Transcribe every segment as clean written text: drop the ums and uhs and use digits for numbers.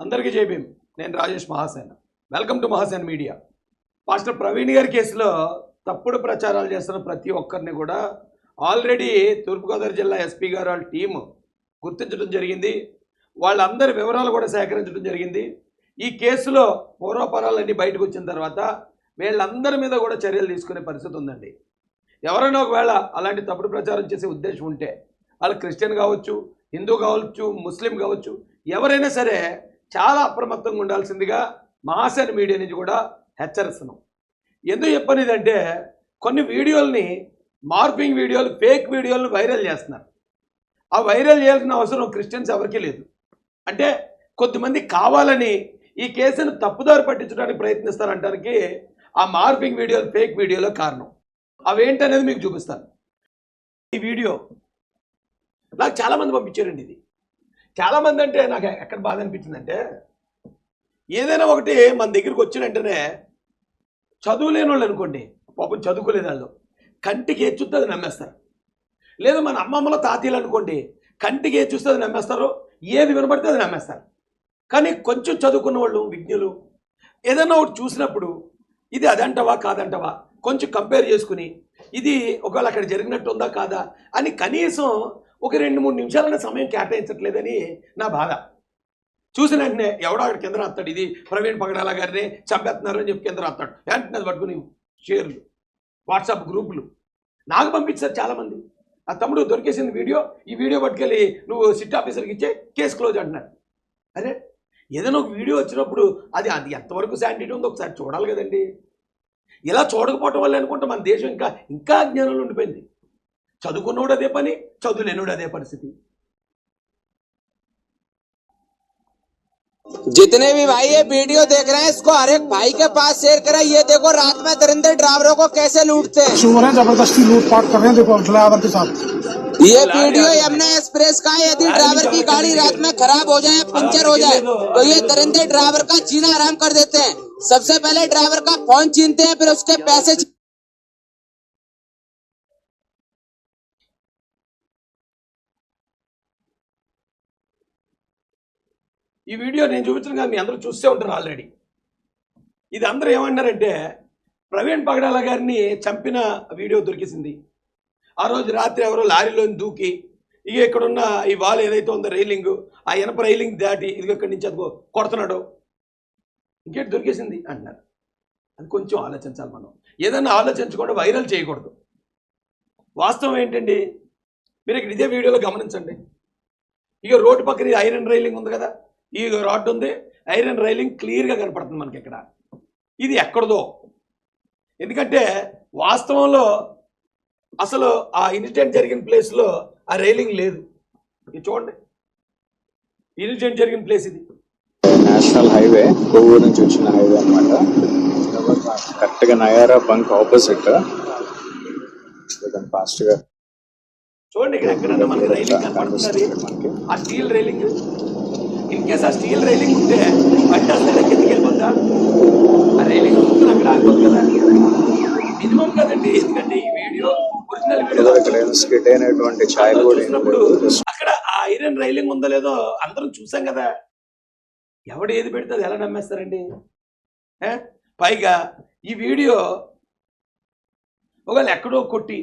అందరికీ జై భీమ్. నేను Rajesh Mahasen. Welcome to Mahasen media. Pastor Praveen గారి కేసులో తప్పుడు ప్రచారాలు చేస్తున్న ప్రతి ఒక్కరిని కూడా ఆల్రెడీ తూర్పుగోదావరి జిల్లా ఎస్పీ గారు వాళ్ళ టీము గుర్తించడం జరిగింది. వాళ్ళందరి వివరాలు కూడా సేకరించడం జరిగింది. ఈ కేసులో పూర్వపరాలన్నీ బయటకు వచ్చిన తర్వాత వీళ్ళందరి మీద కూడా చర్యలు తీసుకునే పరిస్థితి ఉందండి. ఎవరైనా ఒకవేళ అలాంటి తప్పుడు ప్రచారం చేసే ఉద్దేశం ఉంటే వాళ్ళు క్రిస్టియన్ కావచ్చు, హిందూ కావచ్చు, ముస్లిం కావచ్చు, ఎవరైనా సరే చాలా అప్రమత్తంగా ఉండాల్సిందిగా మహాసేన్ మీడియా నుంచి కూడా హెచ్చరిస్తున్నాం. ఎందుకు చెప్పనిదంటే కొన్ని వీడియోల్ని మార్పింగ్ వీడియోలు, ఫేక్ వీడియోలను వైరల్ చేస్తున్నారు. ఆ వైరల్ చేయాల్సిన అవసరం క్రిస్టియన్స్ ఎవరికీ లేదు. అంటే కొద్దిమంది కావాలని ఈ కేసును తప్పుదారి పట్టించడానికి ప్రయత్నిస్తారంటానికి ఆ మార్పింగ్ వీడియోలు, ఫేక్ వీడియోలో కారణం. అవేంటనేది మీకు చూపిస్తాను. ఈ వీడియో నాకు చాలామంది పంపించారండి. ఇది చాలామంది అంటే నాకు ఎక్కడ బాధ అనిపించిందంటే, ఏదైనా ఒకటి మన దగ్గరికి వచ్చిన వెంటనే చదువులేని వాళ్ళు అనుకోండి, పాపం చదువుకోలేని వాళ్ళు కంటికి ఏది చూస్తే అది నమ్మేస్తారు. లేదా మన అమ్మమ్మల తాతయ్యలు అనుకోండి, కంటికి ఏది చూస్తే అది నమ్మేస్తారు, ఏది వినబడితే అది నమ్మేస్తారు. కానీ కొంచెం చదువుకున్న వాళ్ళు, విజ్ఞులు ఏదైనా ఒకటి చూసినప్పుడు ఇది అదంటవా కాదంటవా కొంచెం కంపేర్ చేసుకుని ఇది ఒకవేళ అక్కడ జరిగినట్టు ఉందా కాదా అని కనీసం ఒక 2-3 నిమిషాలైనా సమయం కేటాయించట్లేదని నా బాధ. చూసిన వెంటనే ఎవడో అక్కడ కింద రాస్తాడు, ఇది ప్రవీణ్ పగడాల గారిని చంపేస్తున్నారు అని చెప్పి కింద రాస్తాడు. వెంటనే అది పట్టుకుని షేర్లు, వాట్సాప్ గ్రూపులు నాకు పంపించారు చాలామంది. ఆ తమ్ముడు దొరికేసింది వీడియో, ఈ వీడియో పట్టుకెళ్ళి నువ్వు సిట్ ఆఫీసర్కి ఇచ్చే కేసు క్లోజ్ అంటున్నారు. అరే ఏదైనా ఒక వీడియో వచ్చినప్పుడు అది ఎంతవరకు శాంటిటీ ఉందో ఒకసారి చూడాలి కదండి. ఇలా చూడకపోవటం వల్ల అనుకుంటే మన దేశం ఇంకా అజ్ఞానంలో ఉండిపోయింది. చదువుకున్నోడు అదే పని, చదువులేనోడు అదే పరిస్థితి. जितने भी भाई ये वीडियो देख रहे हैं, इसको हर एक भाई के पास शेयर करें। ये देखो रात में दरिंदे ड्राइवरों को कैसे लूटते हैं, जबरदस्ती लूटपाट कर रहे हैं। देखो ड्राइवर के साथ ये वीडियो यमुना एक्सप्रेस का है। यदि ड्राइवर की गाड़ी रात में खराब हो जाए, पंचर हो जाए, तो ये दरिंदे ड्राइवर का जीना आराम कर देते हैं। सबसे पहले ड्राइवर का फोन छीनते हैं, फिर उसके पैसे। ఈ వీడియో నేను చూపించిన కానీ మీ అందరూ చూస్తే ఉంటారు ఆల్రెడీ. ఇది అందరూ ఏమన్నారంటే ప్రవీణ్ పగడాల గారిని చంపిన వీడియో దొరికేసింది. ఆ రోజు రాత్రి ఎవరో లారీలోని దూకి ఇక ఇక్కడున్న ఈ వాల్ ఏదైతే ఉందో రైలింగ్, ఆ ఇనప రైలింగ్ దాటి ఇది ఇక్కడి నుంచి అదిగో కొడుతున్నాడు, ఇంకేటి దొరికేసింది అంటున్నారు. అది కొంచెం ఆలోచించాలి మనం. ఏదన్నా ఆలోచించకుండా వైరల్ చేయకూడదు. వాస్తవం ఏంటండి, మీరు ఇక్కడ ఇదే వీడియోలో గమనించండి. ఇక రోడ్డు పక్కన ఐరన్ రైలింగ్ ఉంది కదా, ఈ రాడ్ ఉంది, ఐరన్ రైలింగ్ క్లియర్గా కనపడుతుంది మనకి ఇక్కడ. ఇది ఎక్కడదో, ఎందుకంటే వాస్తవంలో అసలు ఆ ఇన్సిడెంట్ జరిగిన ప్లేస్లో ఆ రైలింగ్ లేదు. ఇది చూడండి, ఇన్సిడెంట్ జరిగిన ప్లేస్ ఇది. నేషనల్ హైవే, కొవ్వూరు నుంచి వచ్చిన హైవే అనమాట. కరెక్ట్గా నయారా బంక్ ఆపోజిట్ ఫాస్ట్ గా చూడండి. ఇక్కడ ఎక్కడన్నా మనకి రైలింగ్ కనపడుతున్నది, ఆ స్టీల్ రైలింగ్. ఇన్ కేసు ఆ స్టీల్ రైలింగ్ ఉంటే బండి అసలు కిందకి వెళ్ళిపోద్దా? ఆ రైలింగ్ అక్కడ ఆగిపోతుంది కదా, మినిమం కదండి. ఎందుకంటే ఈ వీడియో ఒరిజినల్ అయినటువంటి ఛాయలు కూడా అక్కడ ఆ ఐరన్ రైలింగ్ ఉందో లేదో అందరం చూసాం కదా. ఎవడు ఏది పెడితే అది ఎలా నమ్మేస్తారండి? పైగా ఈ వీడియో ఒకవేళ ఎక్కడో కొట్టి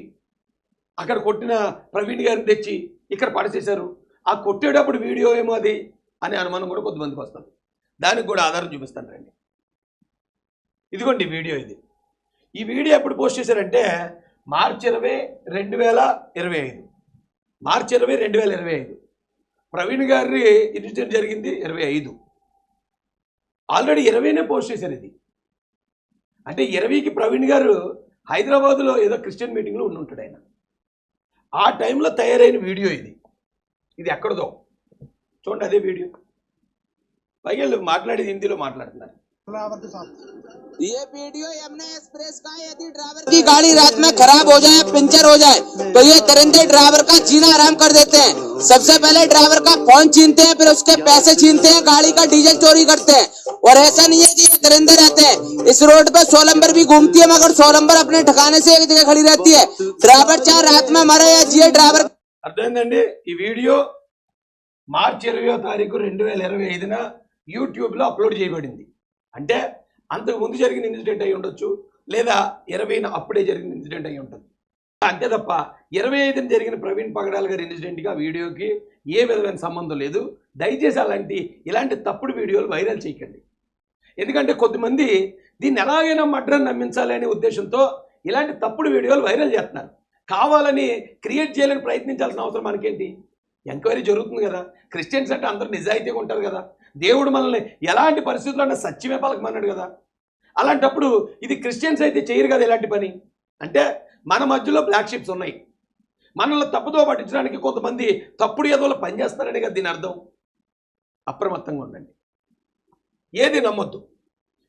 అక్కడ కొట్టిన ప్రవీణ్ గారిని తెచ్చి ఇక్కడ పడచేశారు, ఆ కొట్టేటప్పుడు వీడియో ఏమో అది అనే అనుమానం కూడా కొద్దిమందికి వస్తుంది. దానికి కూడా ఆధారం చూపిస్తాను రండి. ఇదిగోండి వీడియో. ఇది ఈ వీడియో ఎప్పుడు పోస్ట్ చేశారంటే మార్చి 20, 2025. మార్చి 20, 2025. ప్రవీణ్ గారి ఇన్సిడెంట్ జరిగింది 25. ఆల్రెడీ 20నే పోస్ట్ చేశారు ఇది. అంటే 20కి ప్రవీణ్ గారు హైదరాబాద్లో ఏదో క్రిస్టియన్ మీటింగ్లో ఉండుంటాడు ఆయన. ఆ టైంలో తయారైన వీడియో ఇది. ఇది ఎక్కడదో చూడండి, అదే వీడియో. పైగా మాట్లాడేది హిందీలో మాట్లాడుతున్నారు. ये वीडियो यमुना एक्सप्रेस का है। यदि ड्राइवर की गाड़ी रात में खराब हो जाए, पंचर हो जाए, तो ये दरिंदे ड्राइवर का जीना आराम कर देते हैं। सबसे पहले ड्राइवर का फोन छीनते हैं, फिर उसके पैसे छीनते हैं, गाड़ी का डीजल चोरी करते हैं। और ऐसा नहीं है कि ये दरिंदे रहते हैं। इस रोड पे 100 नंबर भी घूमती है, मगर 100 नंबर अपने ठिकाने से एक जगह खड़ी रहती है। ड्राइवर चाहे रात में मरे या जिए, ड्राइवर అర్థమైందండి. ఈ వీడియో మార్చి 20వ తారీఖు 2025న యూట్యూబ్లో అప్లోడ్ చేయబడింది. అంటే అంతకు ముందు జరిగిన ఇన్సిడెంట్ అయి ఉండొచ్చు, లేదా 20న అప్పుడే జరిగిన ఇన్సిడెంట్ అయి ఉంటుంది. అంతే తప్ప 25న జరిగిన ప్రవీణ్ పగడాల్ గారి ఇన్సిడెంట్కి ఆ వీడియోకి ఏ విధమైన సంబంధం లేదు. దయచేసి ఇలాంటి తప్పుడు వీడియోలు వైరల్ చేయకండి. ఎందుకంటే కొద్దిమంది దీన్ని ఎలాగైనా మర్డర్ని నమ్మించాలి అనే ఉద్దేశంతో ఇలాంటి తప్పుడు వీడియోలు వైరల్ చేస్తున్నారు. కావాలని క్రియేట్ చేయాలని ప్రయత్నించాల్సిన అవసరం మనకేంటి? ఎంక్వైరీ జరుగుతుంది కదా. క్రిస్టియన్స్ అంటే అందరూ నిజాయితీగా ఉంటారు కదా. దేవుడు మనల్ని ఎలాంటి పరిస్థితుల్లో సత్యమే పలకమన్నాడు కదా. అలాంటప్పుడు ఇది క్రిస్టియన్స్ అయితే చేయరు కదా ఇలాంటి పని. అంటే మన మధ్యలో బ్లాక్ షిప్స్ ఉన్నాయి. మనల్ని తప్పుదో పట్టించడానికి కొంతమంది తప్పుడు ఏదోలో పనిచేస్తారని కదా దీని అర్థం. అప్రమత్తంగా ఉండండి, ఏది నమ్మొద్దు.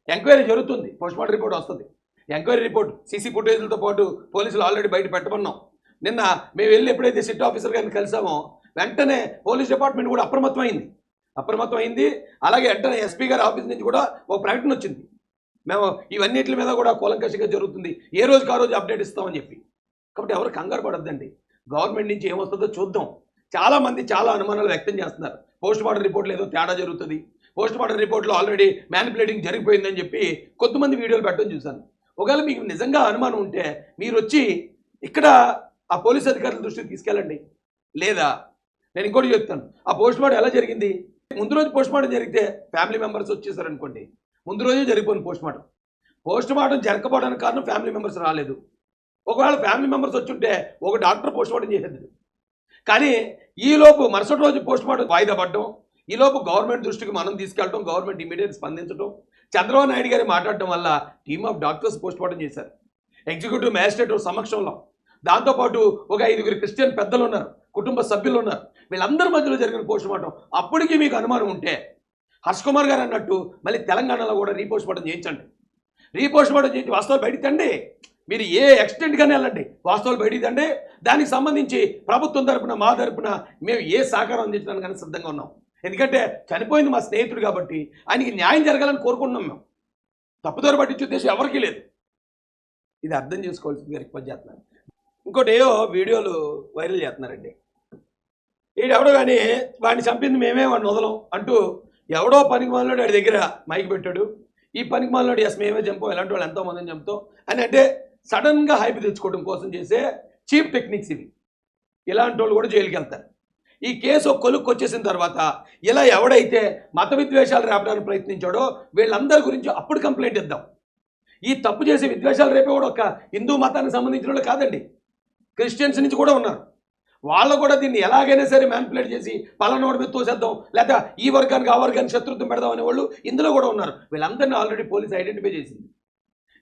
ఎంక్వైరీ జరుగుతుంది, పోస్ట్మార్టం రిపోర్ట్ వస్తుంది. ఎంక్వైరీ రిపోర్ట్ సీసీ ఫుటేజ్లతో పాటు పోలీసులు ఆల్రెడీ బయట పెట్టమన్నాం. నిన్న మేము వెళ్ళి ఎప్పుడైతే సిట్ ఆఫీసర్ గారిని కలిసామో వెంటనే పోలీస్ డిపార్ట్మెంట్ కూడా అప్రమత్తమైంది. అలాగే వెంటనే ఎస్పీ గారి ఆఫీస్ నుంచి కూడా ఒక ప్రకటన వచ్చింది, మేము ఇవన్నిటి మీద కూడా కూలంకషంగా జరుగుతుంది, ఏ రోజుకి ఆ రోజు అప్డేట్ ఇస్తామని చెప్పి. కాబట్టి ఎవరు కంగారు పడొద్దండి. గవర్నమెంట్ నుంచి ఏమొస్తుందో చూద్దాం. చాలామంది చాలా అనుమానాలు వ్యక్తం చేస్తున్నారు. పోస్ట్మార్టం రిపోర్ట్లో ఏదో తేడా జరుగుతుంది, పోస్ట్మార్టం రిపోర్ట్లో ఆల్రెడీ మ్యానిపులేటింగ్ జరిగిపోయిందని చెప్పి కొంతమంది వీడియోలు పెట్టడం చూశాను. ఒకవేళ మీకు నిజంగా అనుమానం ఉంటే మీరు వచ్చి ఇక్కడ ఆ పోలీస్ అధికారుల దృష్టికి తీసుకెళ్ళండి. లేదా నేను ఇంకోటి చెప్తాను, ఆ పోస్ట్మార్టం ఎలా జరిగింది? ముందు రోజు పోస్ట్మార్టం జరిగితే ఫ్యామిలీ మెంబర్స్ వచ్చేసారనుకోండి, ముందు రోజే జరిగిపోయింది పోస్ట్మార్టం జరగకపోవడానికి కారణం ఫ్యామిలీ మెంబర్స్ రాలేదు. ఒకవేళ ఫ్యామిలీ మెంబర్స్ వచ్చుంటే ఒక డాక్టర్ పోస్ట్మార్టం చేసేది. కానీ ఈలోపు మరుసటి రోజు పోస్ట్మార్టం వాయిదా పడడం, ఈలోపు గవర్నమెంట్ దృష్టికి మనం తీసుకెళ్ళడం, గవర్నమెంట్ ఇమీడియట్ స్పందించడం, చంద్రబాబు నాయుడు గారి మాట్లాడటం వల్ల టీమ్ ఆఫ్ డాక్టర్స్ పోస్ట్మార్టం చేశారు ఎగ్జిక్యూటివ్ మ్యాజిస్ట్రేట్ సమక్షంలో. దాంతోపాటు ఒక 5 క్రిస్టియన్ పెద్దలు ఉన్నారు, కుటుంబ సభ్యులు ఉన్నారు. వీళ్ళందరి మధ్యలో జరిగిన పోస్ట్మార్టం. అప్పటికీ మీకు అనుమానం ఉంటే హర్ష్ కుమార్ గారు అన్నట్టు మళ్ళీ తెలంగాణలో కూడా రీపోస్ట్మార్టం చేయించండి. రీపోస్ట్మార్టం చేయించి వాస్తవాలు బయటికి తండి. మీరు ఏ ఎక్స్టెంట్గానే వెళ్ళండి, వాస్తవాలు బయటికి తండి. దానికి సంబంధించి ప్రభుత్వం తరపున మా తరపున మేము ఏ సహకారం అందించడానికి కానీ సిద్ధంగా ఉన్నాం. ఎందుకంటే చనిపోయింది మా స్నేహితుడు కాబట్టి ఆయనకి న్యాయం జరగాలని కోరుకుంటున్నాం. మేము తప్పుదారి పట్టించే ఉద్దేశం ఎవరికీ లేదు. ఇది అర్థం చేసుకోవాల్సిందిగా రిక్వెస్ట్ చేస్తున్నాను. ఇంకోటి ఏవో వీడియోలు వైరల్ చేస్తున్నారండి. వీడెవడో కానీ వాడిని చంపింది మేమే వాడిని వదలం అంటూ ఎవడో పనికి మాలినోడు వాడి దగ్గర మైక్ పెట్టాడు. ఈ పనికి మాలినోడు ఎస్ మేమే చంపాం, ఇలాంటి వాళ్ళు ఎంతోమందిని చంపుతాం అని అంటే సడన్గా హైప్ తెచ్చుకోవడం కోసం చేసే చీప్ టెక్నిక్స్ ఇవి. ఇలాంటి వాళ్ళు కూడా జైలుకి వెళ్తారు. ఈ కేసు కొలుక్కి వచ్చేసిన తర్వాత ఇలా ఎవడైతే మత విద్వేషాలు రేపడానికి ప్రయత్నించాడో వీళ్ళందరి గురించి అప్పుడు కంప్లైంట్ ఇద్దాం. ఈ తప్పు చేసే విద్వేషాలు రేపే కూడా ఒక హిందూ మతానికి సంబంధించిన వాళ్ళు కాదండి, క్రిస్టియన్స్ నుంచి కూడా ఉన్నారు. వాళ్ళు కూడా దీన్ని ఎలాగైనా సరే మ్యానిపులేట్ చేసి పలానోడి మీద తోసేద్దాం, లేదా ఈ వర్గానికి ఆ వర్గానికి శత్రుత్వం పెడదాం అనే వాళ్ళు ఇందులో కూడా ఉన్నారు. వీళ్ళందరినీ ఆల్రెడీ పోలీస్ ఐడెంటిఫై చేసింది.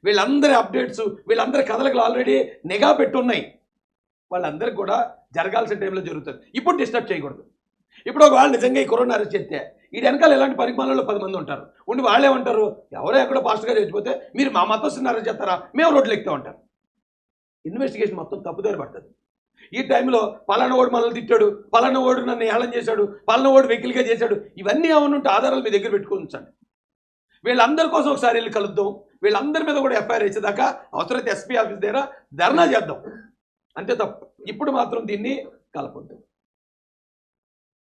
వీళ్ళందరి అప్డేట్స్, వీళ్ళందరి కథలకు ఆల్రెడీ నిఘా పెట్టున్నాయి. వాళ్ళందరికీ కూడా జరగాల్సిన టైంలో జరుగుతుంది. ఇప్పుడు డిస్టర్బ్ చేయకూడదు. ఇప్పుడు ఒకవేళ నిజంగా ఈ కరోనా అరెస్ట్ చేస్తే ఈ వెనకాల ఎలాంటి పరిమాణంలో 10 మంది ఉంటారు. ఉండి వాళ్ళేమంటారు, ఎవరో ఎక్కడో పాస్టర్ గారు చచ్చిపోతే మీరు మా మతస్థుని అరెస్ట్ చేస్తారా, మేము రోడ్లు ఎక్కుతా ఉంటారు. ఇన్వెస్టిగేషన్ మొత్తం తప్పుదారి పడుతుంది. ఈ టైంలో పలానా ఓడు మనల్ని తిట్టాడు, పలానా ఓడు నన్ను హేళన చేశాడు, పలానా ఓడు వెకిలిగా చేశాడు, ఇవన్నీ ఏమన్నుంటే ఆధారాలు మీ దగ్గర పెట్టుకుని ఉంచండి. వీళ్ళందరి కోసం ఒకసారి వెళ్ళి కలుద్దాం. వీళ్ళందరి మీద కూడా ఎఫ్ఐఆర్ ఇచ్చేదాకా అవసరమైతే ఎస్పీ ఆఫీస్ దగ్గర ధర్నా చేద్దాం. అంతే తప్ప ఇప్పుడు మాత్రం దీన్ని కలపొద్దు.